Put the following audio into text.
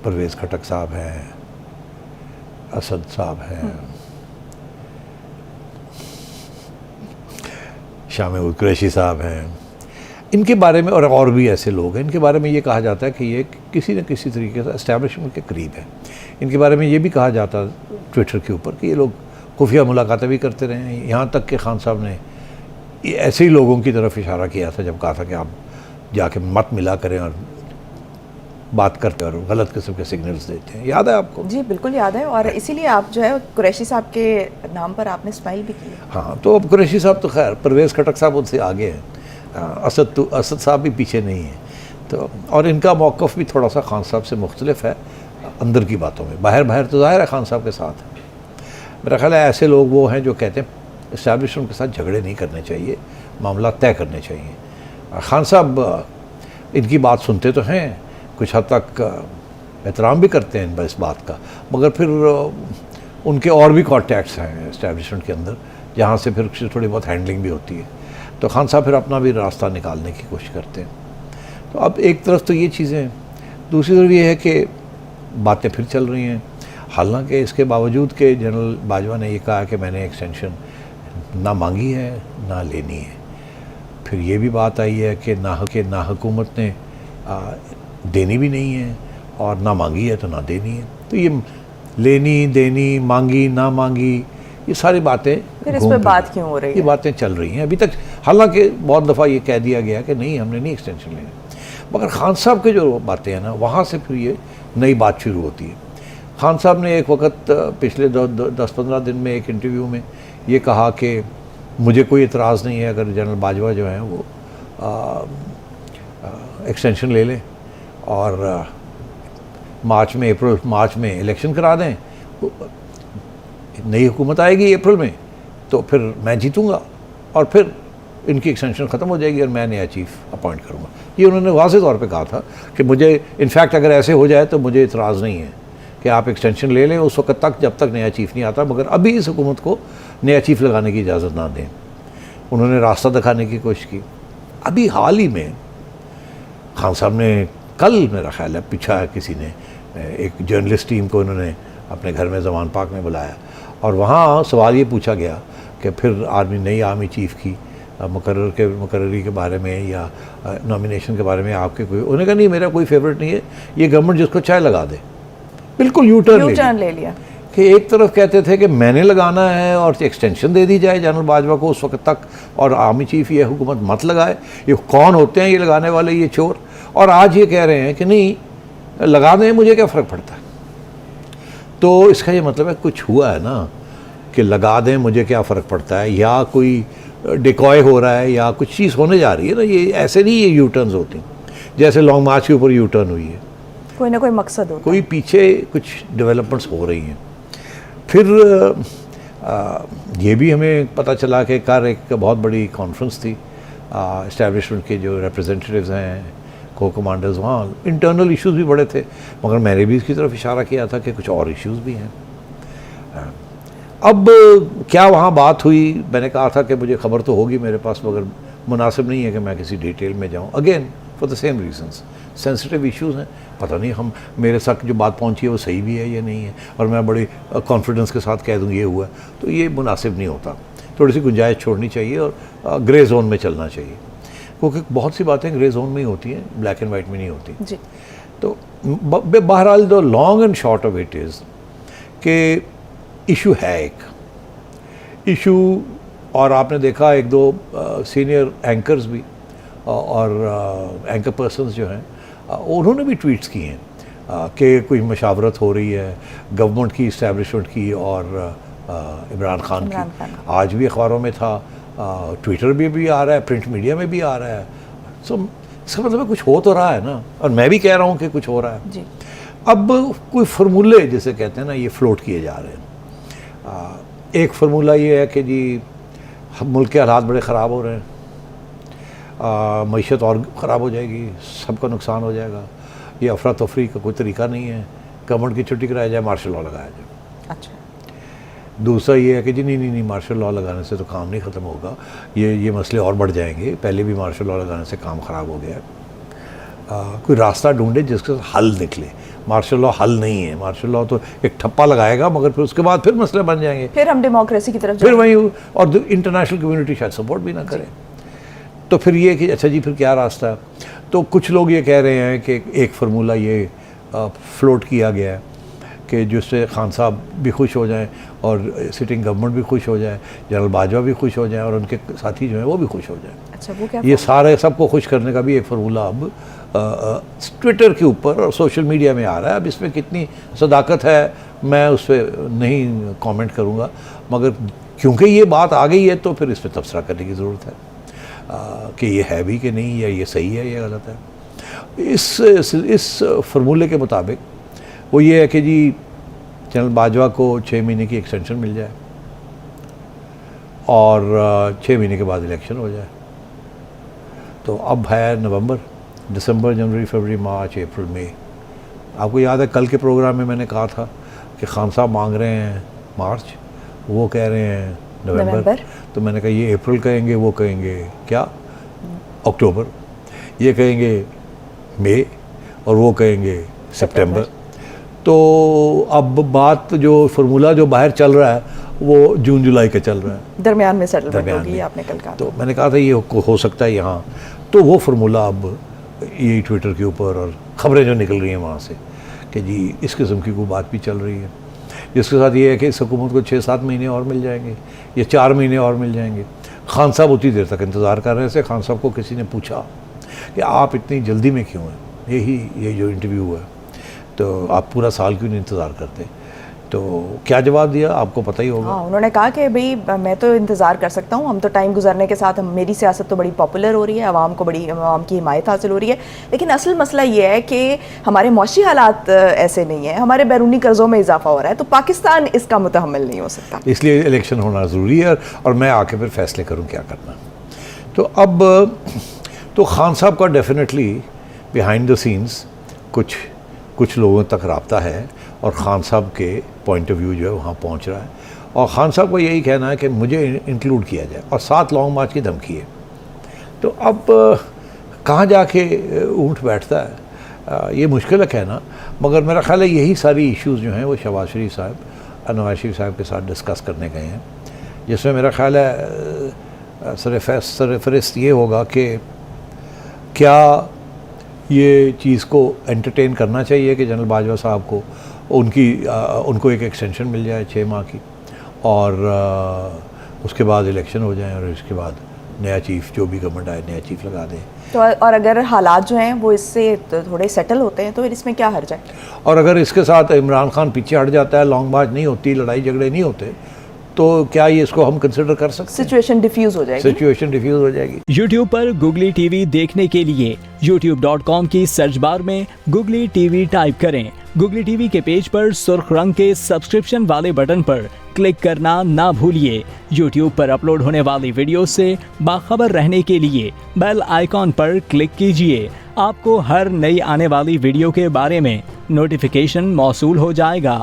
परवेज़ खटक साहब हैं, असद साहब हैं, शाह महमूद कुरैशी साहब हैं, इनके बारे में और भी ऐसे लोग हैं, इनके बारे में ये कहा जाता है कि ये किसी न किसी तरीके से एस्टैब्लिशमेंट के करीब है। इनके बारे में ये भी कहा जाता है ट्विटर के ऊपर कि ये लोग खुफिया मुलाकातें भी करते रहे हैं। यहाँ तक कि खान साहब ने ऐसे ही लोगों की तरफ इशारा किया था जब कहा था कि आप जाके मत मिला करें और बात करते और गलत किस्म के सिग्नल्स देते हैं। याद है आपको? जी बिल्कुल याद है, और इसीलिए आप जो है कुरैशी साहब के नाम पर आपने स्माइल भी की। हाँ, तो अब कुरैशी साहब तो खैर, परवेज़ खटक साहब उनसे आगे हैं, असद साहब भी पीछे नहीं है। तो और इनका मौक़िफ़ भी थोड़ा सा खान साहब से मुख्तलिफ है अंदर की बातों में। बाहर तो ज़ाहिर है खान साहब के साथ है। मेरा ख्याल है ऐसे लोग वो हैं जो कहते हैं इस्टेब्लिशमेंट के साथ झगड़े नहीं करने चाहिए, मामला तय करने चाहिए। खान साहब इनकी बात सुनते तो हैं, कुछ हद तक एहतराम भी करते हैं इस बात का, मगर फिर उनके और भी कॉन्टैक्ट्स हैं इस्टेब्लिशमेंट के अंदर जहाँ से फिर थोड़ी बहुत हैंडलिंग भी होती है। तो खान साहब फिर अपना भी रास्ता निकालने की कोशिश करते हैं। तो अब एक तरफ तो ये चीज़ें हैं, दूसरी तरफ ये है कि बातें फिर चल रही हैं। हालांकि इसके बावजूद कि जनरल बाजवा ने ये कहा कि मैंने एक्सटेंशन ना मांगी है ना लेनी है। फिर ये भी बात आई है कि ना हुकूमत ने देनी भी नहीं है और ना मांगी है तो ना देनी है। तो ये लेनी देनी, मांगी ना मांगी, ये सारी बातें फिर इस पर बात क्यों हो रही है? ये बातें चल रही हैं अभी तक। हालांकि बहुत दफ़ा ये कह दिया गया कि नहीं, हमने नहीं एक्सटेंशन लेनी, मगर खान साहब के जो बातें हैं ना, वहाँ से फिर ये नई बात शुरू होती है। खान साहब ने एक वक्त पिछले 10-15 दिन में एक इंटरव्यू में ये कहा कि मुझे कोई इतराज़ नहीं है अगर जनरल बाजवा जो हैं वो एक्सटेंशन ले लें और मार्च में इलेक्शन करा दें, नई हुकूमत आएगी अप्रैल में, तो फिर मैं जीतूँगा और फिर इनकी एक्सटेंशन ख़त्म हो जाएगी और मैं नया चीफ अपॉइंट करूँगा। ये उन्होंने वाज़ेह तौर पे कहा था कि मुझे इनफैक्ट अगर ऐसे हो जाए तो मुझे इतराज़ नहीं है कि आप एक्सटेंशन ले लें उस वक्त तक जब तक नया चीफ नहीं आता, मगर अभी इस हुकूमत को नया चीफ लगाने की इजाज़त ना दें। उन्होंने रास्ता दिखाने की कोशिश की। अभी हाल ही में खान साहब ने कल, मेरा ख्याल है पूछा है किसी ने, एक जर्नलिस्ट टीम को उन्होंने अपने घर में ज़मान पार्क में बुलाया और वहाँ सवाल ये पूछा गया कि फिर नई आर्मी चीफ़ की मुकर्ररी के बारे में या नॉमिनेशन के बारे में आपके कोई, उन्होंने कहा नहीं, मेरा कोई फेवरेट नहीं है, ये गवर्नमेंट जिसको चाहे लगा दे। बिल्कुल यू टर्न ले लिया कि एक तरफ कहते थे कि मैंने लगाना है और एक्सटेंशन दे दी जाए जनरल बाजवा को उस वक्त तक, और आर्मी चीफ ये हुकूमत मत लगाए, ये कौन होते हैं ये लगाने वाले, ये चोर। और आज ये कह रहे हैं कि नहीं, लगा दें, मुझे क्या फ़र्क पड़ता है। तो इसका ये मतलब है कुछ हुआ है ना, कि लगा दें मुझे क्या फ़र्क पड़ता है, या कोई डिकॉय हो रहा है या कुछ चीज़ होने जा रही है ना। ये ऐसे नहीं ये यू टर्न्स होती, जैसे लॉन्ग मार्च के ऊपर यू टर्न हुई है, कोई ना कोई मकसद होता, कोई पीछे कुछ डेवलपमेंट्स हो रही हैं। फिर ये भी हमें पता चला कि एक बहुत बड़ी कॉन्फ्रेंस थी, इस्टेब्लिशमेंट के जो रिप्रेजेंटेटिव्स हैं, को कमांडर्स, वहाँ इंटरनल इश्यूज भी बड़े थे, मगर मैंने भी इसकी तरफ इशारा किया था कि कुछ और इश्यूज भी हैं। अब क्या वहाँ बात हुई, मैंने कहा था कि मुझे खबर तो होगी मेरे पास, मगर मुनासिब नहीं है कि मैं किसी डिटेल में जाऊँ, again for the same reasons, sensitive issues हैं। पता नहीं मेरे साथ जो बात पहुँची है वो सही भी है या नहीं है, और मैं बड़ी कॉन्फिडेंस के साथ कह दूँ ये हुआ, तो ये मुनासिब नहीं होता। थोड़ी सी गुंजाइश छोड़नी चाहिए और ग्रे जोन में चलना चाहिए, क्योंकि बहुत सी बातें ग्रे जोन में ही होती हैं, ब्लैक एंड वाइट में नहीं होती जी। तो बहरहाल the long and short of it is कि इशू है एक इशू, और आपने देखा एक दो सीनियर एंकर्स भी और एंकर पर्सन्स जो हैं उन्होंने भी ट्वीट्स किए हैं कि कोई मशावरत हो रही है गवर्नमेंट की, इस्टेब्लिशमेंट की और इमरान खान की। आज भी अखबारों में था, ट्विटर भी आ रहा है, प्रिंट मीडिया में भी आ रहा है। सो इसका मतलब कुछ हो तो रहा है ना, और मैं भी कह रहा हूँ कि कुछ हो रहा है जी। अब कोई फार्मूले जिसे कहते हैं ना, ये फ्लोट किए जा रहे हैं। एक फार्मूला ये है कि जी मुल्क के हालात बड़े ख़राब हो रहे हैं, मईशत और ख़राब हो जाएगी, सबका नुकसान हो जाएगा, ये अफरा तफरी का कोई तरीका नहीं है, गवर्नमेंट की छुट्टी कराया जाए, मार्शल लॉ लगाया जाए। अच्छा। दूसरा ये है कि जी नहीं, मार्शल लॉ लगाने से तो काम नहीं ख़त्म होगा, ये मसले और बढ़ जाएंगे, पहले भी मार्शल लॉ लगाने से काम ख़राब हो गया। कोई रास्ता ढूंढे जिसके साथ हल निकले, मार्शल लॉ हल नहीं है। मार्शल लॉ तो एक ठप्पा लगाएगा, मगर फिर उसके बाद फिर मसले बन जाएंगे, फिर हम डेमोक्रेसी की तरफ फिर वही, और इंटरनेशनल कम्युनिटी शायद सपोर्ट भी ना करे। तो फिर ये कि अच्छा जी फिर क्या रास्ता है। तो कुछ लोग ये कह रहे हैं कि एक फार्मूला ये फ्लोट किया गया है कि जिससे खान साहब भी खुश हो जाएं और सिटिंग गवर्नमेंट भी खुश हो जाए, जनरल बाजवा भी खुश हो जाएं और उनके साथी जो हैं वो भी खुश हो जाएं। अच्छा, वो क्या? ये सारे सबको खुश करने का भी एक फार्मूला अब ट्विटर के ऊपर और सोशल मीडिया में आ रहा है। अब इसमें कितनी सदाकत है मैं उस पर नहीं कमेंट करूँगा, मगर क्योंकि ये बात आ गई है तो फिर इस पर तबसरा करने की ज़रूरत है कि ये है भी कि नहीं, या ये सही है या गलत है। इस फार्मूले के मुताबिक वो ये है कि जी जनरल बाजवा को 6 महीने की एक्सटेंशन मिल जाए और 6 महीने के बाद इलेक्शन हो जाए। तो अब है नवंबर, दिसंबर, जनवरी, फरवरी, मार्च, अप्रैल, मई। आपको याद है कल के प्रोग्राम में मैंने कहा था कि खान साहब मांग रहे हैं मार्च, वो कह रहे हैं नवंबर। तो मैंने कहा ये अप्रैल कहेंगे, वो कहेंगे क्या अक्टूबर, ये कहेंगे मई और वो कहेंगे सितंबर। तो अब बात जो फार्मूला जो बाहर चल रहा है वो जून जुलाई का चल रहा है, दरमियान में सेटलमेंट होगी, आपने कल कहा। तो मैंने कहा था ये हो सकता है यहाँ। तो वो फार्मूला अब ये ट्विटर के ऊपर और ख़बरें जो निकल रही हैं वहाँ से कि जी इस किस्म की कोई बात भी चल रही है, जिसके साथ ये है कि इस हुकूमत को 6-7 महीने और मिल जाएंगे या 4 महीने और मिल जाएंगे। खान साहब उतनी देर तक इंतज़ार कर रहे थे। खान साहब को किसी ने पूछा कि आप इतनी जल्दी में क्यों हैं, ये जो इंटरव्यू हुआ है तो आप पूरा साल क्यों नहीं इंतज़ार करते। तो क्या जवाब दिया आपको पता ही होगा। हाँ, उन्होंने कहा कि भाई मैं तो इंतज़ार कर सकता हूँ, हम तो टाइम गुजरने के साथ मेरी सियासत तो बड़ी पॉपुलर हो रही है, आवाम की हिमायत हासिल हो रही है, लेकिन असल मसला ये है कि हमारे मौशी हालात ऐसे नहीं है, हमारे बैरूनी कर्ज़ों में इजाफा हो रहा है, तो पाकिस्तान इसका मुतहम्मिल नहीं हो सकता। इसलिए इलेक्शन होना ज़रूरी है और मैं आके फिर फैसले करूँ क्या करना। तो अब तो खान साहब का डेफिनेटली बिहाइंड द सीन्स कुछ लोगों तक राब्ता है और ख़ान साहब के पॉइंट ऑफ व्यू जो है वहाँ पहुँच रहा है, और ख़ान साहब को यही कहना है कि मुझे इंक्लूड किया जाए, और 7 लॉन्ग मार्च की धमकी है। तो अब कहाँ जाके ऊँट बैठता है ये मुश्किल है कहना, मगर मेरा ख़्याल है यही सारी इश्यूज़ जो हैं वो शहबाज शरीफ साहब नवाज शरीफ साहब के साथ डिस्कस करने गए हैं, जिसमें मेरा ख़्याल है सरफहरिस्त ये होगा कि क्या ये चीज़ को एंटरटेन करना चाहिए कि जनरल बाजवा साहब को उनको एक एक्सटेंशन मिल जाए 6 माह की, और उसके बाद इलेक्शन हो जाए और इसके बाद नया चीफ, जो भी गवर्नमेंट आए नया चीफ लगा दें। तो और अगर हालात जो हैं वो इससे थोड़े सेटल होते हैं तो फिर इसमें क्या हर्ज है? और अगर इसके साथ इमरान खान पीछे हट जाता है, लॉन्ग मार्च नहीं होती, लड़ाई झगड़े नहीं होते, तो क्या ये इसको हम कंसिडर कर सकते हैं? सिचुएशन डिफ्यूज हो जाएगी। YouTube पर गुगली टीवी देखने के लिए youtube.com की सर्च बार में गुगली टीवी टाइप करें। गुगली टीवी के पेज पर सुर्ख रंग के सब्सक्रिप्शन वाले बटन पर क्लिक करना ना भूलिए। YouTube पर अपलोड होने वाली वीडियो से बाखबर रहने के लिए बेल आइकॉन पर क्लिक कीजिए। आपको हर नई आने वाली वीडियो के बारे में नोटिफिकेशन मौसूल हो जाएगा।